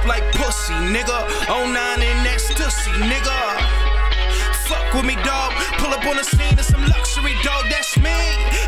like pussy, nigga. 09 and ecstasy, nigga. Fuck with me, dog. Pull up on the scene of some luxury, dog. That's me.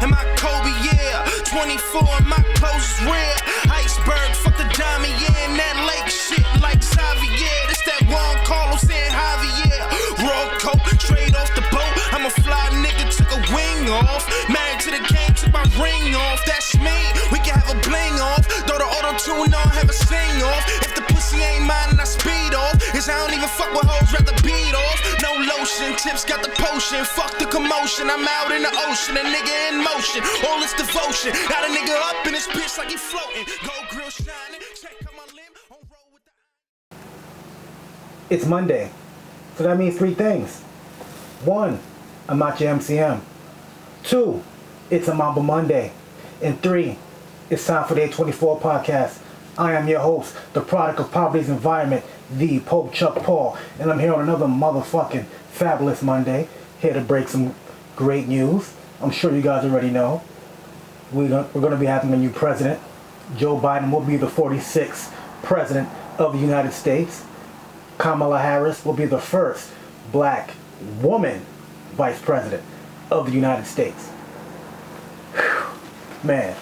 And my Kobe, yeah. 24 and my clothes is rare. Iceberg, fuck the diamond, yeah. And that lake shit like Xavier. This that Juan Carlos and Javier. Raw coat, straight off the boat. I'm a fly nigga, took a wing off. Married to the game, took my ring off. That's me. We can have a bling off. Throw the auto-tune on, have a sing off. If the pussy ain't mine, and I speed off. Cause I don't even fuck with hoes, rather beat off. No lotion, tips got the potion. Fuck the commotion, I'm out in the ocean. A nigga in motion, all this devotion. Got a nigga up in his bitch like he floating. Gold grill shining, check out my limb. On roll with the... It's Monday, so that means three things. One, I'm not your MCM. Two, it's a Mamba Monday. And three, it's time for the A24 podcast. I am your host, the product of poverty's environment, the Pope Chuck Paul, and I'm here on another motherfucking fabulous Monday, here to break some great news. I'm sure you guys already know. We're going to be having a new president. Joe Biden will be the 46th president of the United States. Kamala Harris will be the first black woman vice president of the United States. Whew. Man.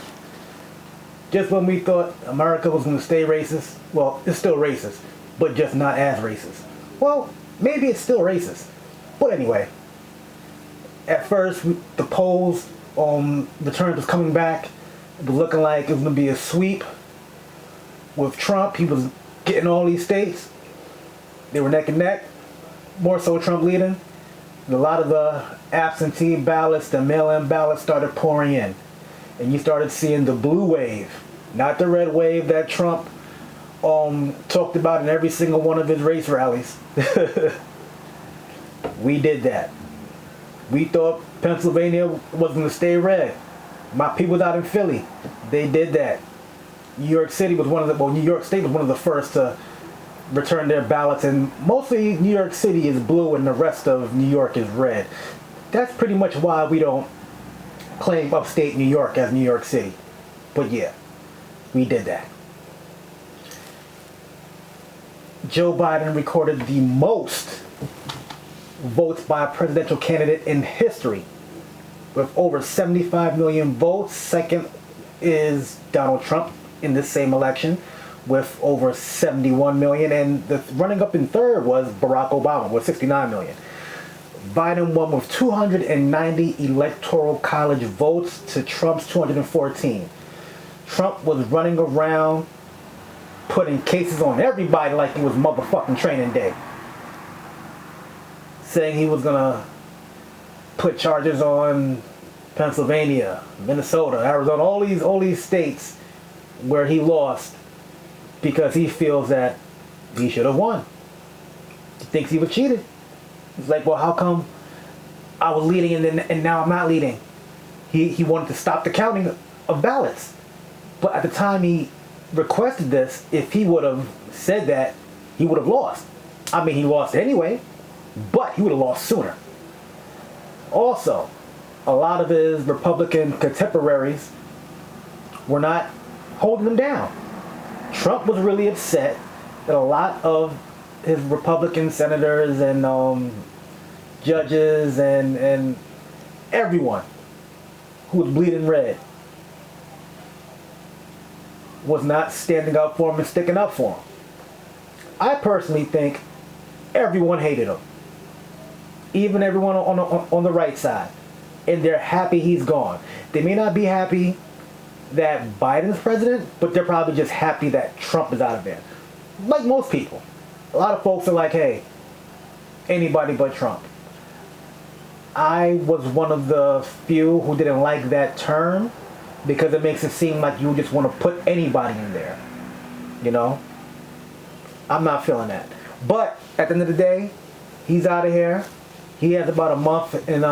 Just when we thought America was going to stay racist, well, it's still racist, but just not as racist. Well, maybe it's still racist. But anyway, at first, the polls on the turn was coming back. It was looking like it was going to be a sweep with Trump. He was getting all these states. They were neck and neck. More so Trump leading. And a lot of the absentee ballots, the mail-in ballots started pouring in. And you started seeing the blue wave, not the red wave that Trump talked about in every single one of his race rallies. We did that. We thought Pennsylvania was going to stay red. My people out in Philly, they did that. New York State was one of the first to return their ballots, and mostly New York City is blue and the rest of New York is red. That's pretty much why we don't claim upstate New York as New York City. But yeah, we did that. Joe Biden recorded the most votes by a presidential candidate in history with over 75 million votes. Second is Donald Trump in this same election with over 71 million, and the running up in third was Barack Obama with 69 million. Biden won with 290 electoral college votes to Trump's 214. Trump was running around putting cases on everybody like it was motherfucking training day. Saying he was gonna put charges on Pennsylvania, Minnesota, Arizona, all these states where he lost because he feels that he should have won. He thinks he was cheated. He's like, well, how come I was leading and now I'm not leading? He wanted to stop the counting of ballots. But at the time he requested this, if he would have said that, he would have lost. I mean, he lost anyway, but he would have lost sooner. Also, a lot of his Republican contemporaries were not holding him down. Trump was really upset that a lot of his Republican senators and judges and everyone who was bleeding red was not standing up for him and sticking up for him. I personally think everyone hated him. Even everyone on the right side. And they're happy he's gone. They may not be happy that Biden's president, but they're probably just happy that Trump is out of there. Like most people. A lot of folks are like, hey, anybody but Trump. I was one of the few who didn't like that term because it makes it seem like you just want to put anybody in there. You know? I'm not feeling that. But at the end of the day, he's out of here. He has about a month and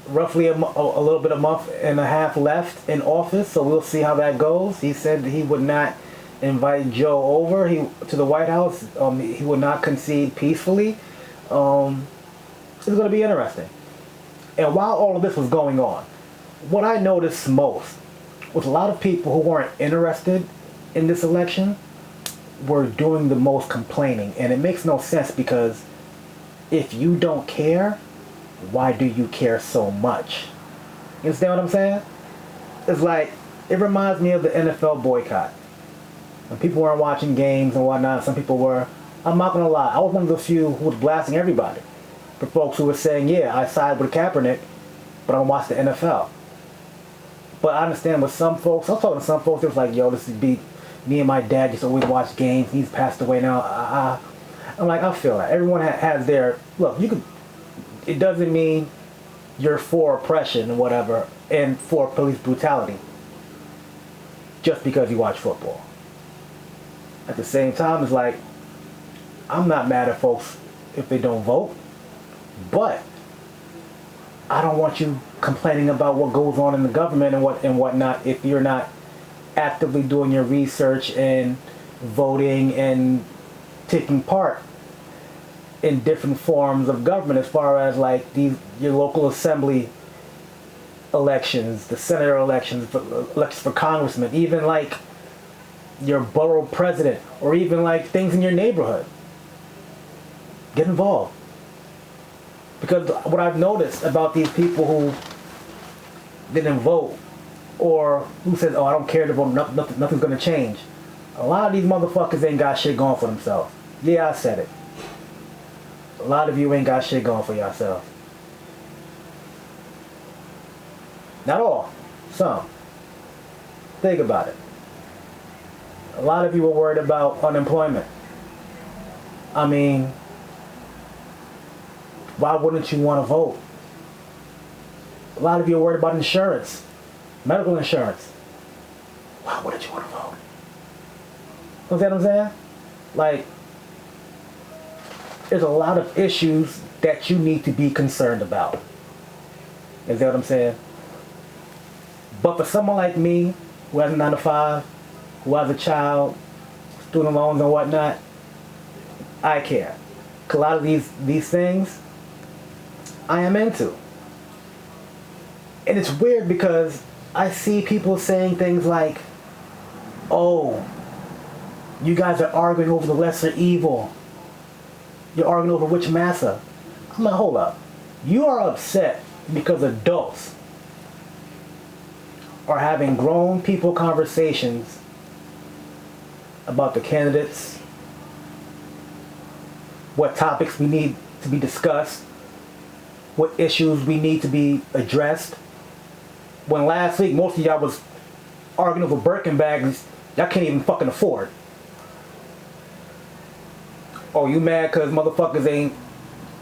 roughly a little bit a month and a half left in office, so we'll see how that goes. He said he would not invite Joe over to the White House. He would not concede peacefully. It's going to be interesting. And while all of this was going on, what I noticed most was a lot of people who weren't interested in this election we're doing the most complaining, and it makes no sense because if you don't care, why do you care so much? You understand what I'm saying? It's like, it reminds me of the NFL boycott. When people weren't watching games and whatnot, some people were. I'm not gonna lie, I was one of the few who was blasting everybody. For folks who were saying, yeah, I side with Kaepernick, but I don't watch the NFL. But I understand with some folks, I was talking to some folks, it was like, yo, this is beat. Me and my dad used to always watch games. He's passed away now. I'm like, I feel that. Everyone has their, look, you could, it doesn't mean you're for oppression and whatever, and for police brutality, just because you watch football. At the same time, it's like, I'm not mad at folks if they don't vote, but I don't want you complaining about what goes on in the government and whatnot if you're not actively doing your research and voting and taking part in different forms of government, as far as like your local assembly elections, the senator elections, elections for congressmen, even like your borough president, or even like things in your neighborhood. Get involved. Because what I've noticed about these people who didn't vote, or who said, oh, I don't care to vote, nothing's going to change. A lot of these motherfuckers ain't got shit going for themselves. Yeah, I said it. A lot of you ain't got shit going for yourselves. Not all. Some. Think about it. A lot of you are worried about unemployment. I mean, why wouldn't you want to vote? A lot of you are worried about insurance, medical insurance. Why wouldn't you want to vote? You know what I'm saying? Like, there's a lot of issues that you need to be concerned about. Is that what I'm saying? But for someone like me, who has a 9 to 5, who has a child, student loans and whatnot, I care. 'Cause a lot of these things I am into. And it's weird because I see people saying things like, oh, you guys are arguing over the lesser evil. You're arguing over which massa. I'm like, hold up. You are upset because adults are having grown people conversations about the candidates, what topics we need to be discussed, what issues we need to be addressed. When last week most of y'all was arguing over Birkin bags y'all can't even fucking afford. Oh, you mad cause motherfuckers ain't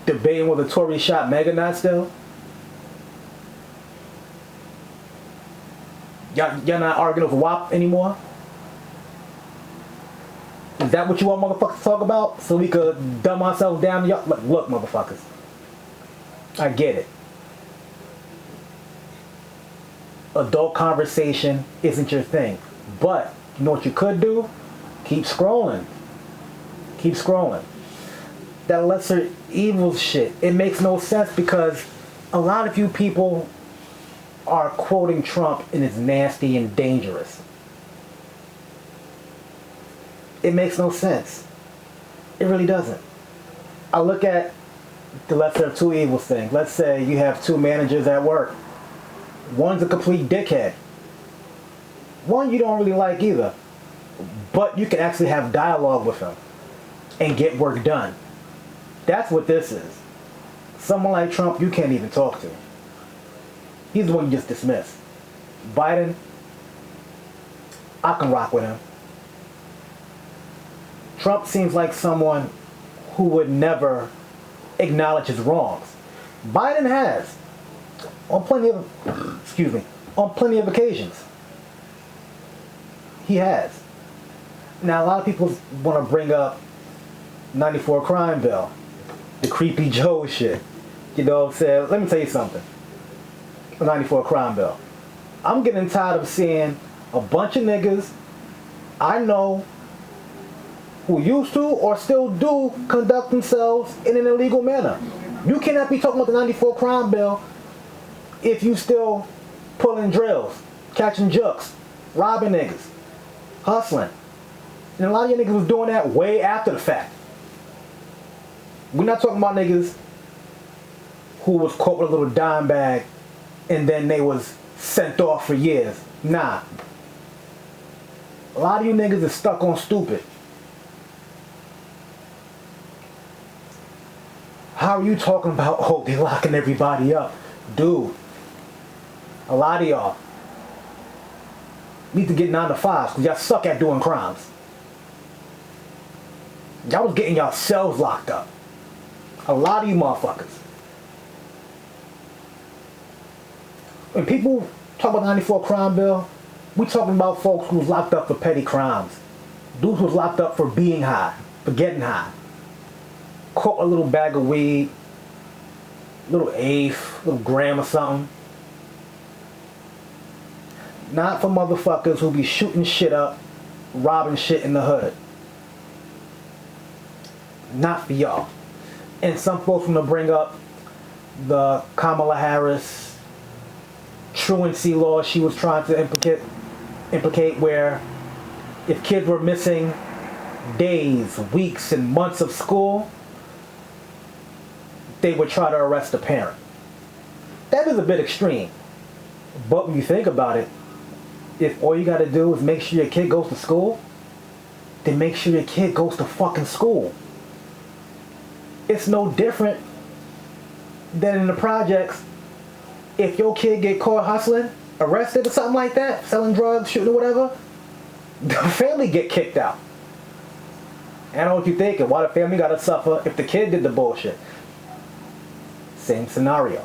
debating whether Tory shot Megan not still? Y'all not arguing over WAP anymore? Is that what you want motherfuckers to talk about? So we could dumb ourselves down to y'all? Look, motherfuckers. I get it. Adult conversation isn't your thing. But, you know what you could do? Keep scrolling. Keep scrolling. That lesser evil shit, it makes no sense because a lot of you people are quoting Trump and it's nasty and dangerous. It makes no sense. It really doesn't. I look at the lesser of two evils thing. Let's say you have two managers at work. One's a complete dickhead. One you don't really like either. But you can actually have dialogue with him and get work done. That's what this is. Someone like Trump you can't even talk to. He's the one you just dismiss. Biden, I can rock with him. Trump seems like someone who would never acknowledge his wrongs. Biden has. On plenty of occasions. He has. Now a lot of people want to bring up 94 crime bill. The creepy Joe shit. You know what I'm saying? Let me tell you something. The 94 crime bill. I'm getting tired of seeing a bunch of niggas I know who used to or still do conduct themselves in an illegal manner. You cannot be talking about the 94 crime bill if you still pulling drills, catching jooks, robbing niggas, hustling. And a lot of you niggas was doing that way after the fact. We're not talking about niggas who was caught with a little dime bag and then they was sent off for years. Nah. A lot of you niggas is stuck on stupid. How are you talking about, oh, they locking everybody up? Dude, a lot of y'all need to get 9 to 5s because y'all suck at doing crimes. Y'all was getting y'all cells locked up. A lot of you motherfuckers. When people talk about the 94 crime bill, we talking about folks who was locked up for petty crimes. Dudes who was locked up for being high, for getting high. Caught a little bag of weed, little eighth, little gram or something. Not for motherfuckers who be shooting shit up, robbing shit in the hood. Not for y'all. And some folks want to bring up the Kamala Harris truancy law she was trying to implicate where if kids were missing days, weeks, and months of school, they would try to arrest the parent. That is a bit extreme. But when you think about it, if all you gotta do is make sure your kid goes to school, then make sure your kid goes to fucking school. It's no different than in the projects. If your kid get caught hustling, arrested or something like that, selling drugs, shooting or whatever, the family get kicked out. And I know what you're thinking, why the family gotta suffer if the kid did the bullshit? Same scenario.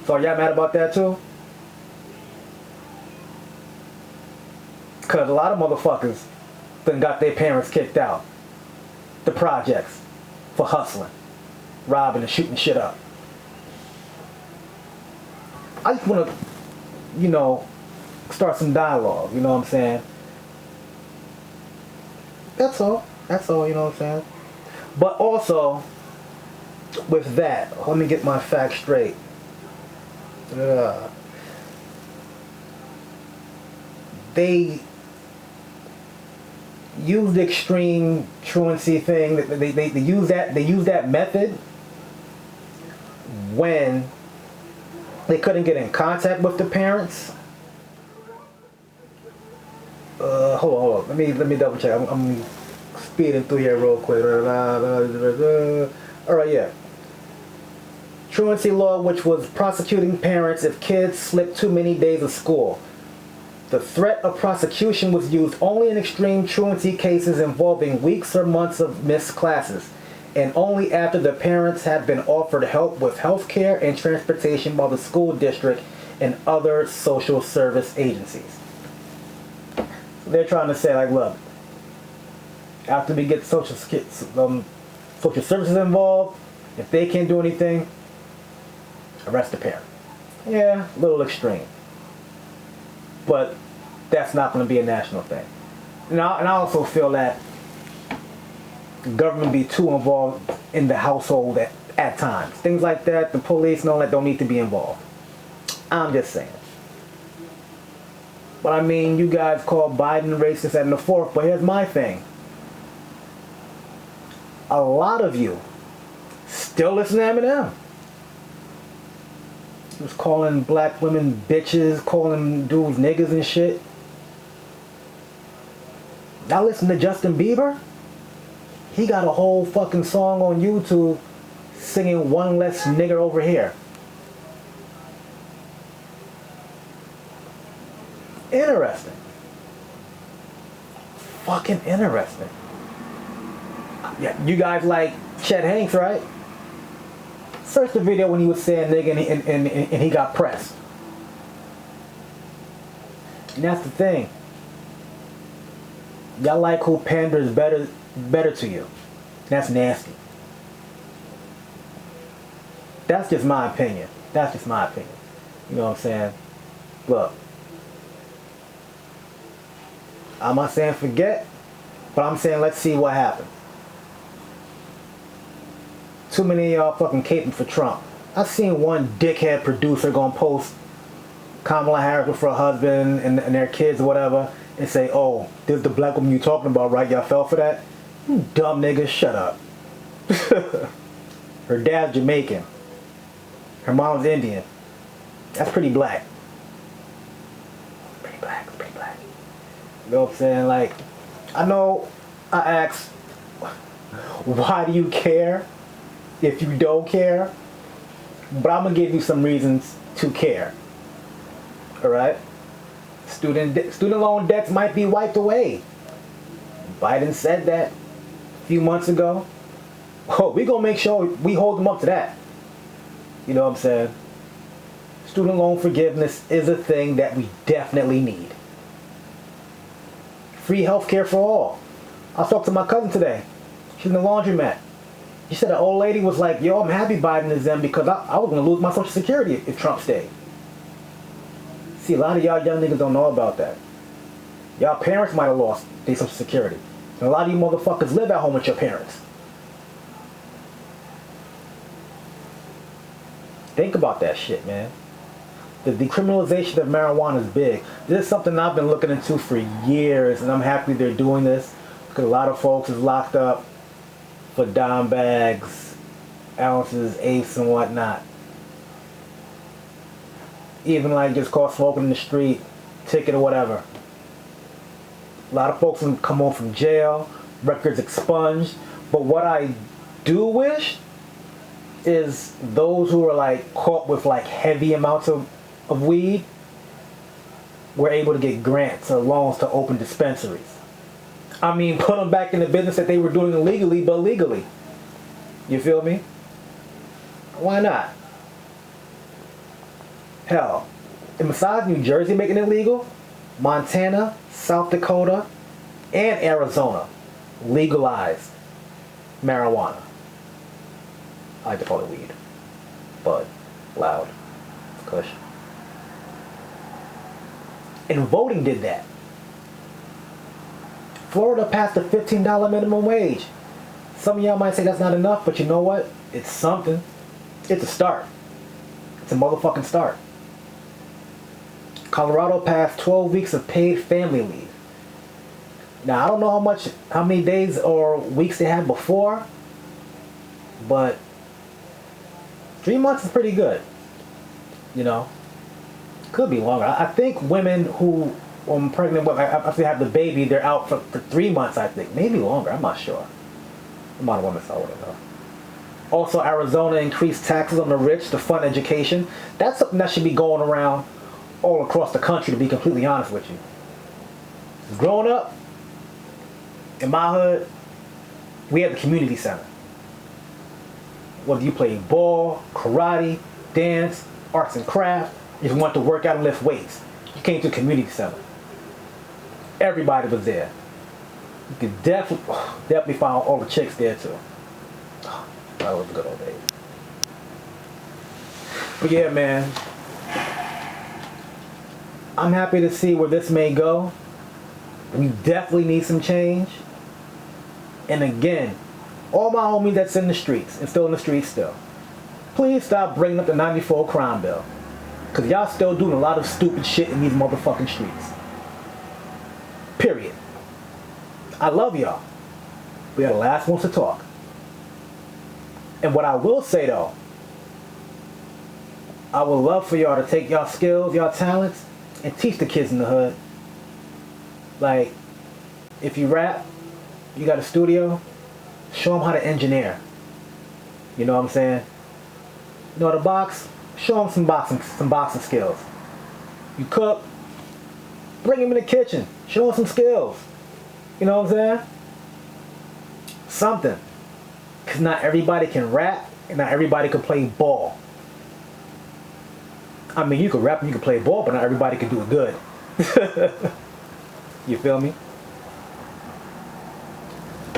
So y'all mad about that too? Cause a lot of motherfuckers done got their parents kicked out the projects for hustling, robbing and shooting shit up. I just want to, start some dialogue, you know what I'm saying? That's all, you know what I'm saying? But also, with that, let me get my facts straight. They use the extreme truancy thing. They use that method when they couldn't get in contact with the parents. Hold on. Let me double check. I'm speeding through here real quick. All right, yeah. Truancy law, which was prosecuting parents if kids slipped too many days of school. The threat of prosecution was used only in extreme truancy cases involving weeks or months of missed classes, and only after the parents had been offered help with health care and transportation by the school district and other social service agencies. So they're trying to say, like, look, after we get social services involved, if they can't do anything, arrest the parent. Yeah, a little extreme. But that's not going to be a national thing. And I also feel that government be too involved in the household at times. Things like that, the police and all that don't need to be involved. I'm just saying. But I mean, you guys call Biden racist and the fourth, but here's my thing. A lot of you still listen to Eminem. He was calling black women bitches, calling dudes niggas and shit. Y'all listen to Justin Bieber? He got a whole fucking song on YouTube singing one less nigger over here. Interesting. Fucking interesting. Yeah, you guys like Chet Hanks, right? Search the video when he was saying nigga and he got pressed. And that's the thing. Y'all like who panders better to you. That's nasty. That's just my opinion. You know what I'm saying? Look. I'm not saying forget, but I'm saying let's see what happens. Too many of y'all fucking caping for Trump. I've seen one dickhead producer gonna post Kamala Harris with her husband and their kids or whatever, and say, oh, this is the black woman you talking about, right? Y'all fell for that? You dumb niggas, shut up. Her dad's Jamaican. Her mom's Indian. That's pretty black. Pretty black, pretty black. You know what I'm saying? Like, I know I asked, why do you care if you don't care? But I'm going to give you some reasons to care. Alright? Student loan debts might be wiped away. Biden said that a few months ago. Oh, we're going to make sure we hold them up to that. You know what I'm saying? Student loan forgiveness is a thing that we definitely need. Free healthcare for all. I talked to my cousin today. She's in the laundromat. She said an old lady was like, yo, I'm happy Biden is in because I was going to lose my Social Security if Trump stayed. See, a lot of y'all young niggas don't know about that. Y'all parents might have lost their Social Security. And a lot of you motherfuckers live at home with your parents. Think about that shit, man. The decriminalization of marijuana is big. This is something I've been looking into for years, and I'm happy they're doing this because a lot of folks is locked up for dime bags, ounces, eighths, and whatnot. Even like just caught smoking in the street, ticket or whatever. A lot of folks can come home from jail, records expunged. But what I do wish is those who are like caught with like heavy amounts of weed were able to get grants or loans to open dispensaries. I mean, put them back in the business that they were doing illegally, but legally. You feel me? Why not? Hell, and besides New Jersey making it legal, Montana, South Dakota, and Arizona legalized marijuana. I like to call it weed. Bud. Loud. Kush. And voting did that. Florida passed a $15 minimum wage. Some of y'all might say that's not enough, but you know what? It's something. It's a start. It's a motherfucking start. Colorado passed 12 weeks of paid family leave. Now, I don't know how many days or weeks they had before, but 3 months is pretty good. You know, could be longer. I think women who are pregnant, after they have the baby, they're out for 3 months, I think. Maybe longer, I'm not sure. I'm not a woman, so I wouldn't know. Also, Arizona increased taxes on the rich to fund education. That's something that should be going around all across the country, to be completely honest with you. Growing up, in my hood, we had the community center. Whether you played ball, karate, dance, arts and craft, if you want to work out and lift weights, you came to the community center. Everybody was there. You could definitely find all the chicks there too. That was a good old days. But yeah, man, I'm happy to see where this may go. We definitely need some change. And again, all my homies that's in the streets and still in the streets still, please stop bringing up the 94 crime bill. Because y'all still doing a lot of stupid shit in these motherfucking streets. Period. I love y'all. We are the last ones to talk. And what I will say though, I would love for y'all to take y'all skills, y'all talents, and teach the kids in the hood. Like, if you rap, you got a studio, show them how to engineer. You know what I'm saying? You know how to box? Show them some boxing skills. You cook, bring them in the kitchen, show them some skills. You know what I'm saying? Something. Because not everybody can rap, and not everybody can play ball. I mean, you can rap and you can play ball, but not everybody can do it good. You feel me?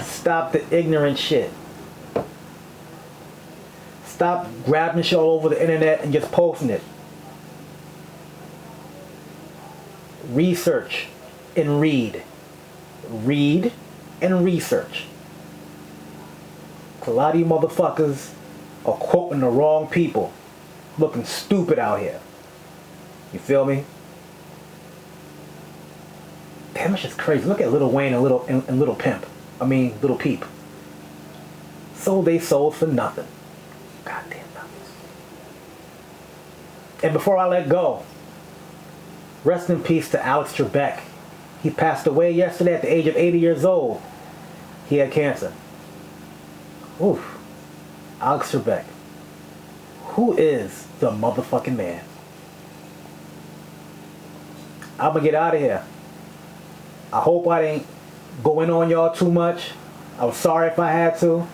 Stop the ignorant shit. Stop grabbing shit all over the internet and just posting it. Research and read. Read and research. A lot of you motherfuckers are quoting the wrong people. Looking stupid out here. You feel me? Damn, Damn, it's just crazy. Look at Lil Wayne and Little Pimp. I mean, Little Peep. Sold they souls for nothing. Goddamn nothing. And before I let go, rest in peace to Alex Trebek. He passed away yesterday at the age of 80 years old. He had cancer. Oof. Alex Trebek. Who is the motherfucking man? I'm gonna get out of here. I hope I didn't go in on y'all too much. I was sorry if I had to.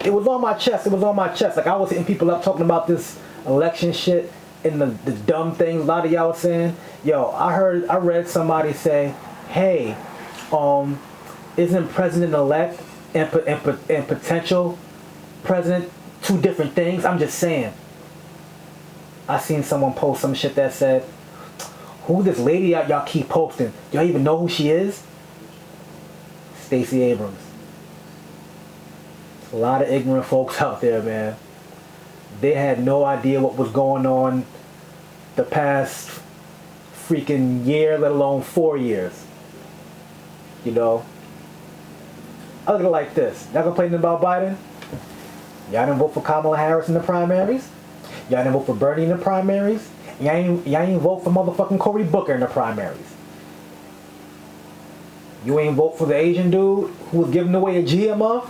It was on my chest. It was on my chest. Like, I was hitting people up talking about this election shit and the dumb things a lot of y'all were saying. Yo, I read somebody say, hey, isn't president-elect and potential president two different things? I'm just saying. I seen someone post some shit that said, who this lady y'all keep posting? Y'all even know who she is? Stacey Abrams. A lot of ignorant folks out there, man. They had no idea what was going on the past freaking year, let alone 4 years. You know? I look at it like this. Y'all complaining about Biden? Y'all didn't vote for Kamala Harris in the primaries? Y'all didn't vote for Bernie in the primaries? Y'all ain't vote for motherfucking Cory Booker in the primaries. You ain't vote for the Asian dude who was giving away a GMO?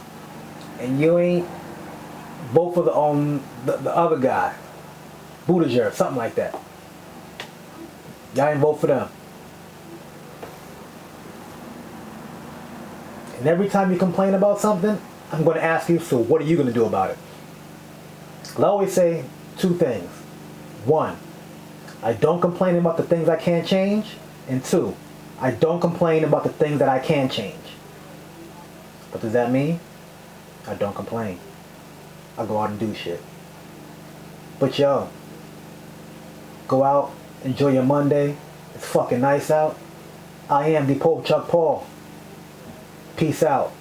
And you ain't vote for the other guy, Buttigieg, something like that. Y'all ain't vote for them. And every time you complain about something, I'm going to ask you, so what are you going to do about it? I always say two things. One, I don't complain about the things I can't change. And two, I don't complain about the things that I can change. What does that mean? I don't complain. I go out and do shit. But yo, go out, enjoy your Monday. It's fucking nice out. I am the Pope Chuck Paul. Peace out.